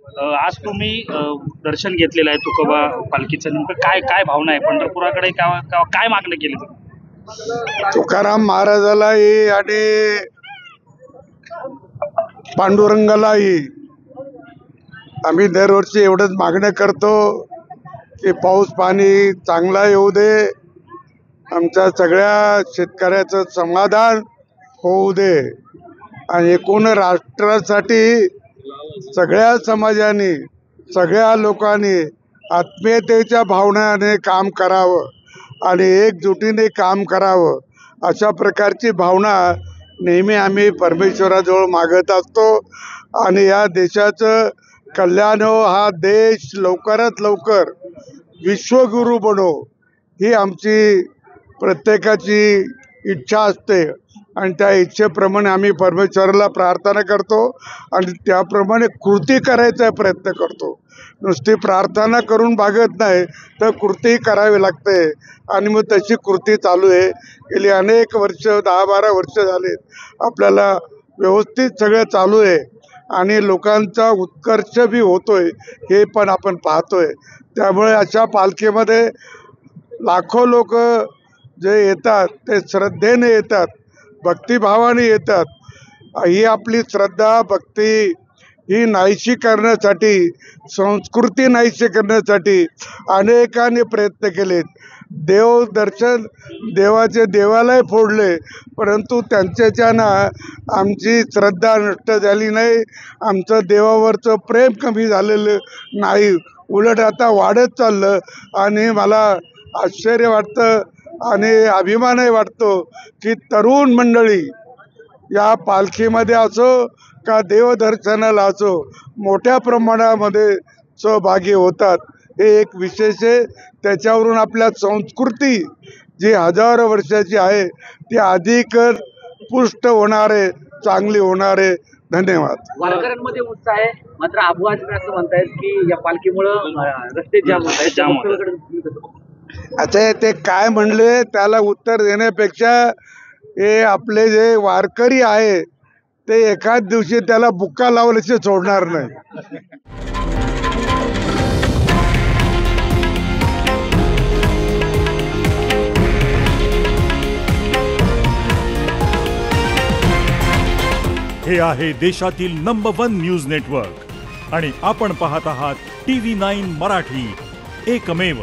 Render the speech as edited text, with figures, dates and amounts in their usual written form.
आज तुम्ही दर्शन घेतलेलं आहे तुकोबा पालखीचं, नेमकं काय काय भावना आहे? पंढरपुराकडे काय मागणं केली तुम्ही? तुकाराम महाराजालाही आणि पांडुरंगालाही आम्ही दरवर्षी एवढंच मागणं करतो की पाऊस पाणी चांगला येऊ दे, आमच्या सगळ्या शेतकऱ्याचं समाधान होऊ दे आणि एकूण राष्ट्रासाठी सगळ्या समाजाने सगळ्या लोकांनी आत्मीयतेच्या भावनेने काम करावं आणि एकजुटीने काम करावं, अशा प्रकारची भावना नेहमी आम्ही परमेश्वराजवळ मागत असतो. आणि या देशाचं कल्याण हो, हा देश लवकरात लवकर विश्वगुरू बनो, ही आमची प्रत्येकाची इच्छा असते आणि त्या इच्छेप्रमाणे आम्ही परमेश्वराला प्रार्थना करतो आणि त्याप्रमाणे कृती करायचा प्रयत्न करतो. नुसती प्रार्थना करून भागत नाही, तर कृती करावी लागते आणि मग तशी कृती चालू आहे. गेली अनेक वर्ष 10-12 वर्ष झाले आपल्याला व्यवस्थित सगळं चालू आहे आणि लोकांचा उत्कर्ष बी होतोय, हे पण आपण पाहतोय. त्यामुळे अशा पालखीमध्ये लाखो लोक जे येतात ते श्रद्धेने येतात, भक्तिभावाने येतात. ही आपली श्रद्धा भक्ती ही नाहीशी करण्यासाठी, संस्कृती नाहीशी करण्यासाठी अनेकांनी प्रयत्न केलेत. देव दर्शन, देवाचे देवालय फोडले, परंतु त्यांच्याच्यानं आमची श्रद्धा नष्ट झाली नाही, आमचं देवावरचं प्रेम कमी झालेलं नाही, उलट आता वाढत चाललं. आणि मला आश्चर्य वाटतं आणि अभिमानही वाटतो की तरुण मंडळी या पालखीमध्ये असो का देवदर्शनाला असो मोठ्या प्रमाणामध्ये सहभागी होतात. हे एक विशेष आहे. त्याच्यावरून आपल्या संस्कृती जी हजारो वर्षाची आहे ती अधिक पुष्ट होणारे, चांगली होणारे. धन्यवाद. वारकऱ्यांमध्ये उत्साह आहे, मात्र अपघात असं म्हणतायत की या पालखीमुळं रस्ते जाम होत आहेत. आता ते काय म्हणले त्याला उत्तर देण्यापेक्षा हे आपले जे वारकरी आहे ते एखाद दिवशी त्याला बुक्का लावल्याचे सोडणार नाही. हे आहे देशातील नंबर 1 न्यूज नेटवर्क आणि आपण पाहत आहात TV9 मराठी, एकमेव.